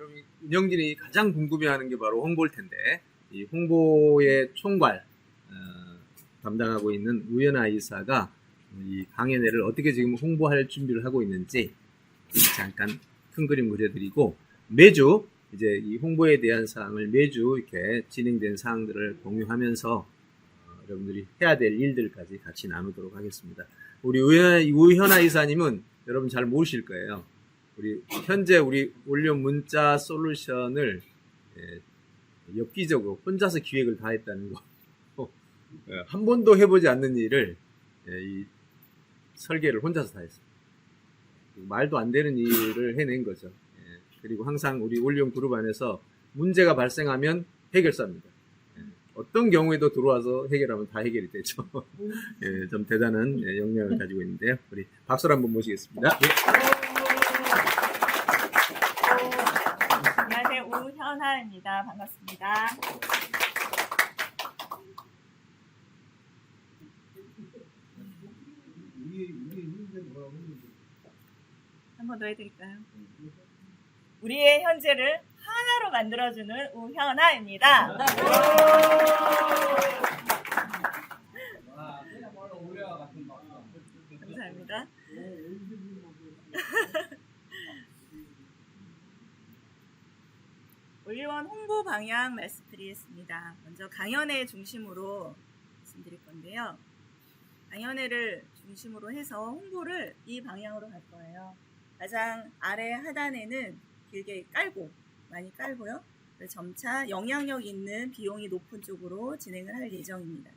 여러분 운영진이 가장 궁금해하는 게 바로 홍보일 텐데 이 홍보의 총괄 담당하고 있는 우연아 이사가 이 강연회를 어떻게 지금 홍보할 준비를 하고 있는지 잠깐 큰 그림 그려드리고 매주 이제 이 홍보에 대한 사항을 매주 이렇게 진행된 사항들을 공유하면서 여러분들이 해야 될 일들까지 같이 나누도록 하겠습니다. 우리 우현아 이사님은 여러분 잘 모르실 거예요. 현재 우리 올리온 문자 솔루션을 엽기적으로 혼자서 기획을 다 했다는 거. 한 번도 해보지 않는 일을 이 설계를 혼자서 다 했어요. 말도 안 되는 일을 해낸 거죠. 그리고 항상 우리 올리온 그룹 안에서 문제가 발생하면 해결사입니다. 어떤 경우에도 들어와서 해결하면 다 해결이 되죠. 좀 대단한 역량을 가지고 있는데요. 우리 박수를 한번 모시겠습니다. 안녕하세요. 우현아입니다. 반갑습니다. 한 번 더 해드릴까요? 우리의 현재를 하나로 만들어주는 우현아입니다. 감사합니다. 올리원 홍보 방향 말씀드리겠습니다. 먼저 강연회 중심으로 말씀드릴 건데요. 강연회를 중심으로 해서 홍보를 이 방향으로 갈 거예요. 가장 아래 하단에는 길게 많이 깔고요. 점차 영향력 있는 비용이 높은 쪽으로 진행을 할 예정입니다.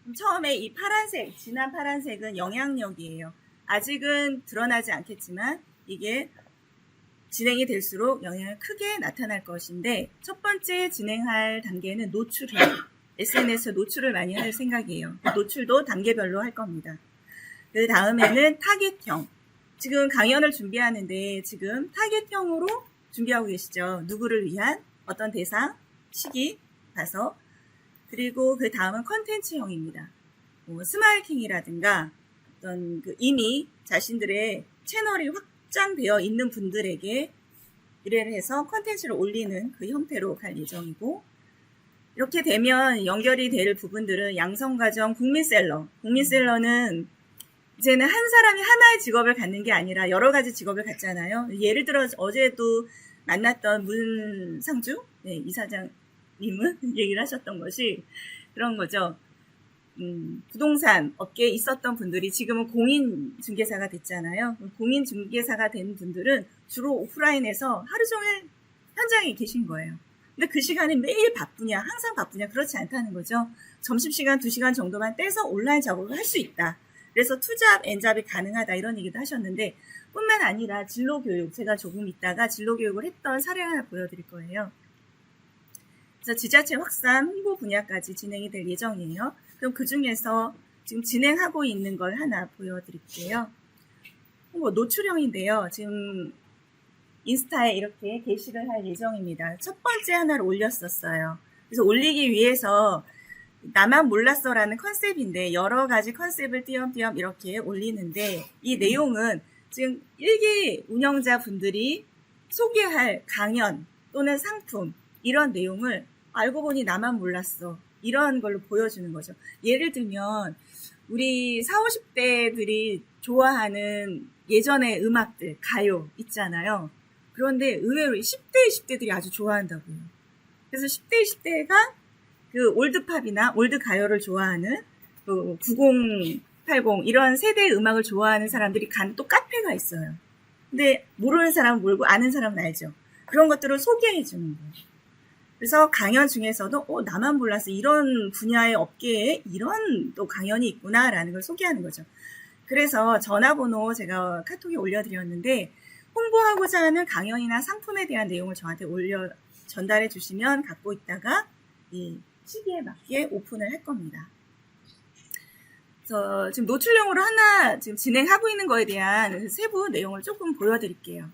그럼 처음에 이 파란색, 진한 파란색은 영향력이에요. 아직은 드러나지 않겠지만 이게 진행이 될수록 영향이 크게 나타날 것인데 첫 번째 진행할 단계는 노출이에요. SNS에 노출을 많이 할 생각이에요. 노출도 단계별로 할 겁니다. 그 다음에는 타깃형. 지금 강연을 준비하는데 지금 타깃형으로 준비하고 계시죠. 누구를 위한 어떤 대상, 시기 가서 그리고 그 다음은 컨텐츠형입니다. 스마일킹이라든가 어떤 이미 자신들의 채널이 확장되어 있는 분들에게 의뢰를 해서 컨텐츠를 올리는 그 형태로 갈 예정이고 이렇게 되면 연결이 될 부분들은 양성과정 국민셀러. 국민셀러는 이제는 한 사람이 하나의 직업을 갖는 게 아니라 여러 가지 직업을 갖잖아요. 예를 들어 어제도 만났던 문상주 이사장님은 얘기를 하셨던 것이 그런 거죠. 부동산 업계에 있었던 분들이 지금은 공인중개사가 됐잖아요. 공인중개사가 된 분들은 주로 오프라인에서 하루 종일 현장에 계신 거예요. 근데 그 시간에 매일 바쁘냐, 항상 바쁘냐, 그렇지 않다는 거죠. 점심시간 2시간 정도만 떼서 온라인 작업을 할 수 있다. 그래서 투잡, 엔잡이 가능하다 이런 얘기도 하셨는데 뿐만 아니라 진로교육, 제가 조금 있다가 진로교육을 했던 사례를 하나 보여드릴 거예요. 그래서 지자체 확산 홍보 분야까지 진행이 될 예정이에요. 그럼 그 중에서 지금 진행하고 있는 걸 하나 보여드릴게요. 홍보 노출형인데요. 지금 인스타에 이렇게 게시를 할 예정입니다. 첫 번째 하나를 올렸었어요. 그래서 올리기 위해서 나만 몰랐어라는 컨셉인데 여러 가지 컨셉을 띄엄띄엄 이렇게 올리는데 이 내용은 지금 1기 운영자 분들이 소개할 강연 또는 상품 이런 내용을 알고 보니 나만 몰랐어 이런 걸로 보여주는 거죠. 예를 들면 우리 40, 50대들이 좋아하는 예전의 음악들 가요 있잖아요. 그런데 의외로 10대, 20대들이 아주 좋아한다고요. 그래서 10대, 20대가 그 올드팝이나 올드 가요를 좋아하는 90, 80 이런 세대 음악을 좋아하는 사람들이 간 또 카페가 있어요. 근데 모르는 사람은 모르고 아는 사람은 알죠. 그런 것들을 소개해 주는 거예요. 그래서 강연 중에서도 나만 몰랐어. 이런 분야의 업계에 이런 또 강연이 있구나라는 걸 소개하는 거죠. 그래서 전화번호 제가 카톡에 올려드렸는데 홍보하고자 하는 강연이나 상품에 대한 내용을 저한테 전달해 주시면 갖고 있다가 이 시기에 맞게 오픈을 할 겁니다. 그래서 지금 노출형으로 하나 지금 진행하고 있는 거에 대한 세부 내용을 조금 보여드릴게요.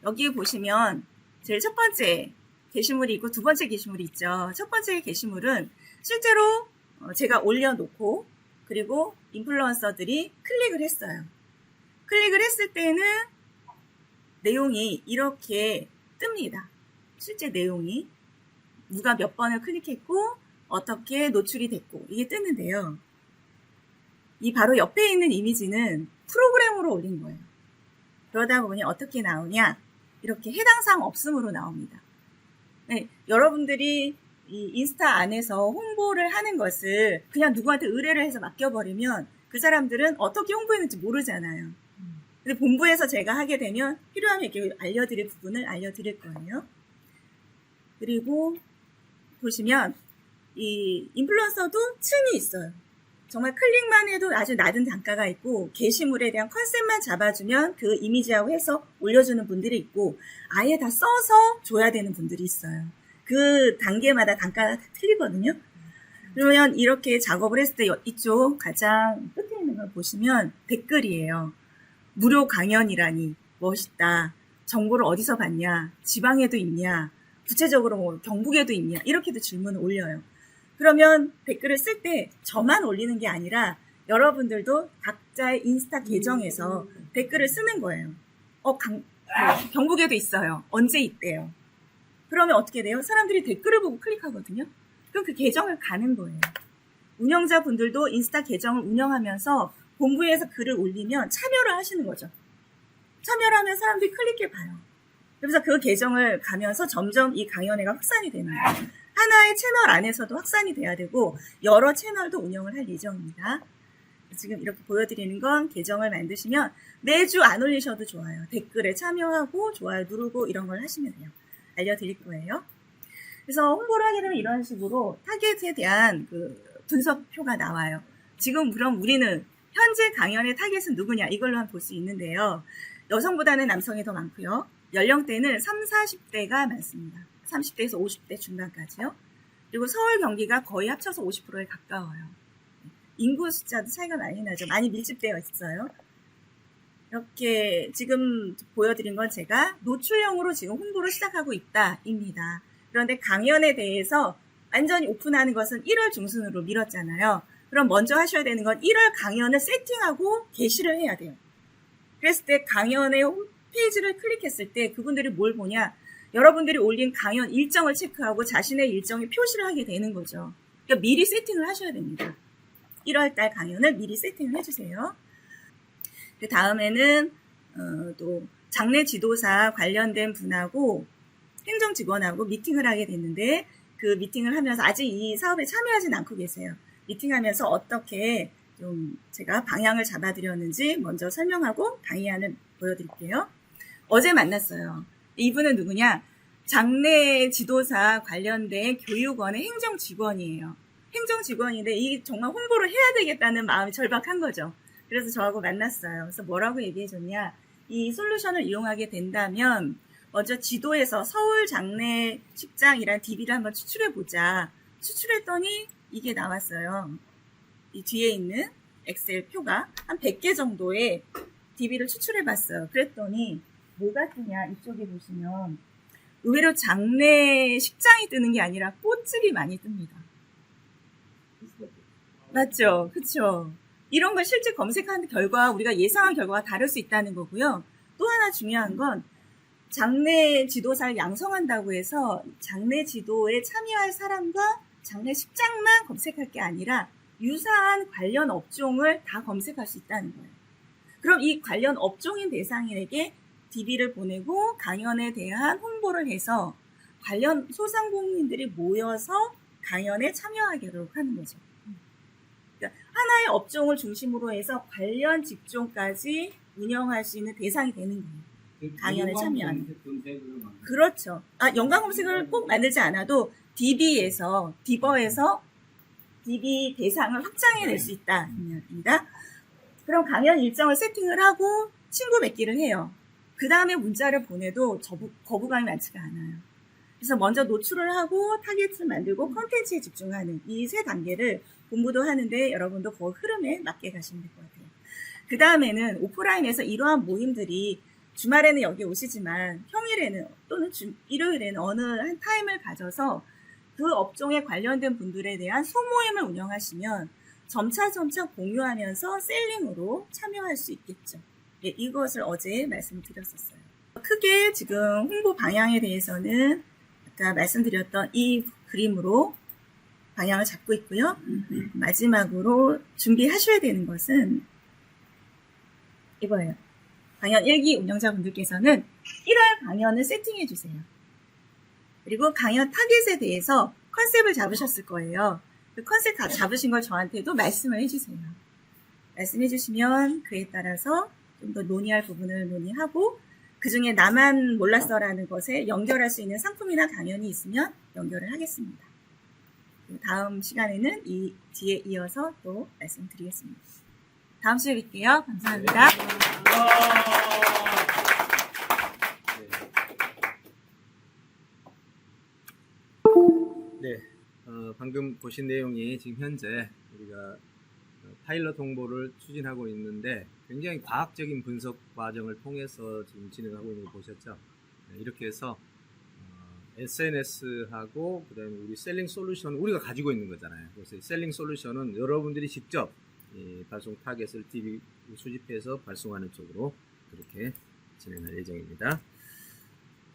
여기 보시면 제일 첫 번째 게시물이 있고 두 번째 게시물이 있죠. 첫 번째 게시물은 실제로 제가 올려놓고 그리고 인플루언서들이 클릭을 했어요. 클릭을 했을 때는 내용이 이렇게 뜹니다. 실제 내용이 누가 몇 번을 클릭했고 어떻게 노출이 됐고 이게 뜨는데요. 이 바로 옆에 있는 이미지는 프로그램으로 올린 거예요. 그러다 보니 어떻게 나오냐? 이렇게 해당 사항 없음으로 나옵니다. 네, 여러분들이 이 인스타 안에서 홍보를 하는 것을 그냥 누구한테 의뢰를 해서 맡겨버리면 그 사람들은 어떻게 홍보했는지 모르잖아요. 근데 본부에서 제가 하게 되면 필요하면 이렇게 알려드릴 부분을 알려드릴 거예요. 그리고 보시면 이 인플루언서도 층이 있어요. 정말 클릭만 해도 아주 낮은 단가가 있고 게시물에 대한 컨셉만 잡아주면 그 이미지하고 해서 올려주는 분들이 있고 아예 다 써서 줘야 되는 분들이 있어요. 그 단계마다 단가가 다 틀리거든요. 그러면 이렇게 작업을 했을 때 이쪽 가장 끝에 있는 걸 보시면 댓글이에요. 무료 강연이라니 멋있다. 정보를 어디서 봤냐? 지방에도 있냐? 구체적으로 뭐 경북에도 있냐? 이렇게도 질문을 올려요. 그러면 댓글을 쓸 때 저만 올리는 게 아니라 여러분들도 각자의 인스타 계정에서 댓글을 쓰는 거예요. 경북에도 있어요. 언제 있대요. 그러면 어떻게 돼요? 사람들이 댓글을 보고 클릭하거든요. 그럼 그 계정을 가는 거예요. 운영자분들도 인스타 계정을 운영하면서 본부에서 글을 올리면 참여를 하시는 거죠. 참여를 하면 사람들이 클릭해봐요. 그래서 그 계정을 가면서 점점 이 강연회가 확산이 되는 거예요. 하나의 채널 안에서도 확산이 돼야 되고 여러 채널도 운영을 할 예정입니다. 지금 이렇게 보여드리는 건 계정을 만드시면 매주 안 올리셔도 좋아요. 댓글에 참여하고 좋아요 누르고 이런 걸 하시면 돼요. 알려드릴 거예요. 그래서 홍보를 하게 되면 이런 식으로 타겟에 대한 그 분석표가 나와요. 지금 그럼 우리는 현재 강연의 타겟은 누구냐 이걸로 한번 볼 수 있는데요. 여성보다는 남성이 더 많고요. 연령대는 30, 40대가 많습니다. 30대에서 50대 중반까지요. 그리고 서울, 경기가 거의 합쳐서 50%에 가까워요. 인구 숫자도 차이가 많이 나죠. 많이 밀집되어 있어요. 이렇게 지금 보여드린 건 제가 노출형으로 지금 홍보를 시작하고 있다입니다. 그런데 강연에 대해서 완전히 오픈하는 것은 1월 중순으로 미뤘잖아요. 그럼 먼저 하셔야 되는 건 1월 강연을 세팅하고 게시를 해야 돼요. 그랬을 때 강연의 홈페이지를 클릭했을 때 그분들이 뭘 보냐? 여러분들이 올린 강연 일정을 체크하고 자신의 일정에 표시를 하게 되는 거죠. 그러니까 미리 세팅을 하셔야 됩니다. 1월달 강연을 미리 세팅을 해주세요. 그 다음에는 또 장례 지도사 관련된 분하고 행정 직원하고 미팅을 하게 됐는데 그 미팅을 하면서 아직 이 사업에 참여하진 않고 계세요. 미팅하면서 어떻게 좀 제가 방향을 잡아드렸는지 먼저 설명하고 강의안을 보여드릴게요. 어제 만났어요. 이분은 누구냐? 장례 지도사 관련된 교육원의 행정 직원이에요. 행정 직원인데 이 정말 홍보를 해야 되겠다는 마음이 절박한 거죠. 그래서 저하고 만났어요. 그래서 뭐라고 얘기해 줬냐? 이 솔루션을 이용하게 된다면 먼저 지도에서 서울 장례식장이란 DB를 한번 추출해 보자. 추출했더니 이게 나왔어요. 이 뒤에 있는 엑셀 표가 한 100개 정도의 DB를 추출해 봤어요. 그랬더니 뭐가 뜨냐? 이쪽에 보시면 의외로 장례식장이 뜨는 게 아니라 꽃집이 많이 뜹니다. 맞죠? 그쵸? 이런 걸 실제 검색하는 결과 우리가 예상한 결과가 다를 수 있다는 거고요. 또 하나 중요한 건 장례 지도사를 양성한다고 해서 장례 지도에 참여할 사람과 장례식장만 검색할 게 아니라 유사한 관련 업종을 다 검색할 수 있다는 거예요. 그럼 이 관련 업종인 대상인에게 DB를 보내고 강연에 대한 홍보를 해서 관련 소상공인들이 모여서 강연에 참여하도록 하는 거죠. 그러니까 하나의 업종을 중심으로 해서 관련 직종까지 운영할 수 있는 대상이 되는 거예요. 강연에 참여하는. 그렇죠. 연관 검색을 꼭 만들지 않아도 DB에서 DB 대상을 확장해낼 수 있다입니다. 그럼 강연 일정을 세팅을 하고 친구 맺기를 해요. 그 다음에 문자를 보내도 거부감이 많지가 않아요. 그래서 먼저 노출을 하고 타겟을 만들고 컨텐츠에 집중하는 이 세 단계를 본부도 하는데 여러분도 그 흐름에 맞게 가시면 될 것 같아요. 그 다음에는 오프라인에서 이러한 모임들이 주말에는 여기 오시지만 평일에는 또는 일요일에는 어느 한 타임을 가져서 그 업종에 관련된 분들에 대한 소모임을 운영하시면 점차 공유하면서 셀링으로 참여할 수 있겠죠. 예, 이것을 어제 말씀드렸었어요. 크게 지금 홍보 방향에 대해서는 아까 말씀드렸던 이 그림으로 방향을 잡고 있고요. 마지막으로 준비하셔야 되는 것은 이거예요. 강연 1기 운영자분들께서는 1월 강연을 세팅해 주세요. 그리고 강연 타겟에 대해서 컨셉을 잡으셨을 거예요. 그 컨셉 잡으신 걸 저한테도 말씀을 해주세요. 말씀해 주시면 그에 따라서 좀 더 논의할 부분을 논의하고 그 중에 나만 몰랐어라는 것에 연결할 수 있는 상품이나 강연이 있으면 연결을 하겠습니다. 다음 시간에는 이 뒤에 이어서 또 말씀드리겠습니다. 다음 시간에 뵐게요. 감사합니다. 네, 방금 보신 내용이 지금 현재 우리가 파일럿 홍보를 추진하고 있는데 굉장히 과학적인 분석 과정을 통해서 지금 진행하고 있는 거 보셨죠? 네, 이렇게 해서 SNS하고 그다음에 우리 셀링 솔루션 우리가 가지고 있는 거잖아요. 그래서 셀링 솔루션은 여러분들이 직접 이 발송 타겟을 TV 수집해서 발송하는 쪽으로 그렇게 진행할 예정입니다.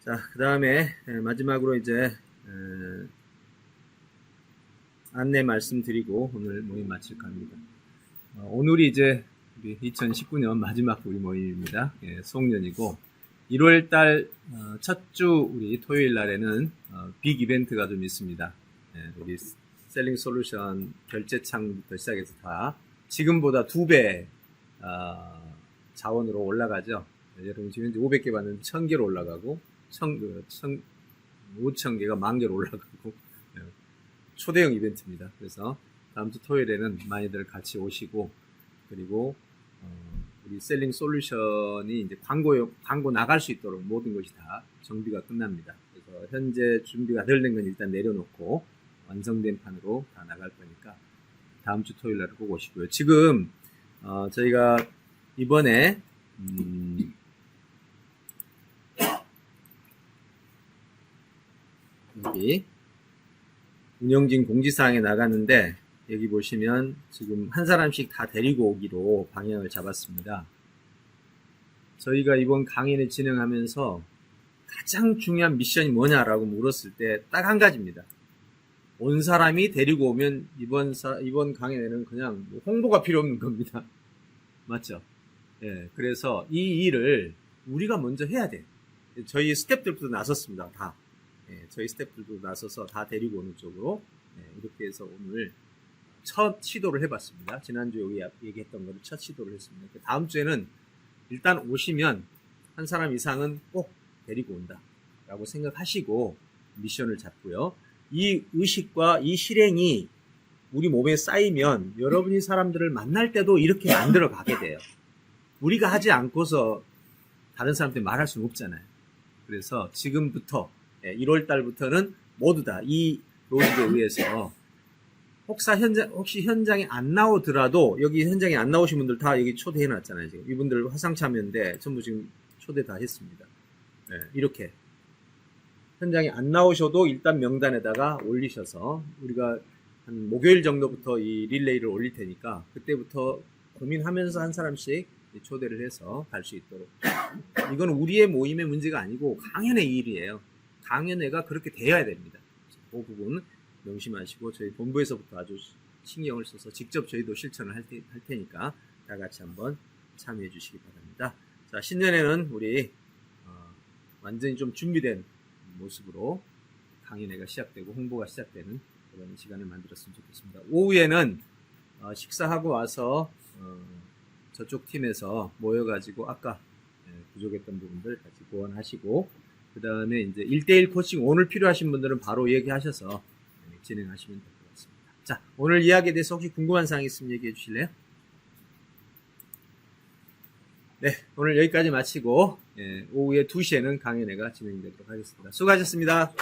자, 그 다음에 마지막으로 이제 안내 말씀드리고 오늘 모임 마칠까 합니다. 오늘이 이제 우리 2019년 마지막 우리 모임입니다. 예, 송년이고 1월달 첫 주 우리 토요일 날에는 빅 이벤트가 좀 있습니다. 예, 우리 셀링 솔루션 결제창부터 시작해서 다 지금보다 2배 자원으로 올라가죠. 예, 여러분 지금 500개 받는 1000개로 올라가고 5,000개가 10,000개로 올라가고 예, 초대형 이벤트입니다. 그래서 다음 주 토요일에는 많이들 같이 오시고 그리고 우리 셀링 솔루션이 이제 광고 나갈 수 있도록 모든 것이 다 정비가 끝납니다. 그래서 현재 준비가 덜 된 건 일단 내려놓고 완성된 판으로 다 나갈 거니까 다음 주 토요일 날 꼭 오시고요. 지금 저희가 이번에 여기 운영진 공지사항에 나갔는데 여기 보시면 지금 한 사람씩 다 데리고 오기로 방향을 잡았습니다. 저희가 이번 강연을 진행하면서 가장 중요한 미션이 뭐냐라고 물었을 때 딱 한 가지입니다. 온 사람이 데리고 오면 이번 강연에는 그냥 홍보가 필요 없는 겁니다. 맞죠? 예, 그래서 이 일을 우리가 먼저 해야 돼요. 저희 스태프들도 나섰습니다. 다. 예, 저희 스태프들도 나서서 다 데리고 오는 쪽으로 이렇게 해서 오늘 첫 시도를 해봤습니다. 지난주에 여기 얘기했던 거를 첫 시도를 했습니다. 다음 주에는 일단 오시면 한 사람 이상은 꼭 데리고 온다 라고 생각하시고 미션을 잡고요. 이 의식과 이 실행이 우리 몸에 쌓이면 여러분이 사람들을 만날 때도 이렇게 만들어 가게 돼요. 우리가 하지 않고서 다른 사람한테 말할 수는 없잖아요. 그래서 지금부터 1월 달부터는 모두 다 이 로직에 의해서 혹시 현장에 안 나오더라도 여기 현장에 안 나오신 분들 다 여기 초대해 놨잖아요. 지금 이분들 화상 참여인데 전부 지금 초대 다 했습니다. 네, 이렇게 현장에 안 나오셔도 일단 명단에다가 올리셔서 우리가 한 목요일 정도부터 이 릴레이를 올릴 테니까 그때부터 고민하면서 한 사람씩 초대를 해서 갈 수 있도록. 이건 우리의 모임의 문제가 아니고 강연의 일이에요. 강연회가 그렇게 돼야 됩니다. 그 부분 명심하시고 저희 본부에서부터 아주 신경을 써서 직접 저희도 실천을 할 테니까 다 같이 한번 참여해 주시기 바랍니다. 자, 신년에는 우리 완전히 좀 준비된 모습으로 강연회가 시작되고 홍보가 시작되는 그런 시간을 만들었으면 좋겠습니다. 오후에는 식사하고 와서 저쪽 팀에서 모여가지고 아까 부족했던 부분들 같이 보완하시고 그 다음에 이제 1대1 코칭 오늘 필요하신 분들은 바로 얘기하셔서 진행하시면 될 것 같습니다. 자, 오늘 이야기에 대해서 혹시 궁금한 사항 있으면 얘기해 주실래요? 네, 오늘 여기까지 마치고 오후에 2시에는 강연회가 진행되도록 하겠습니다. 수고하셨습니다.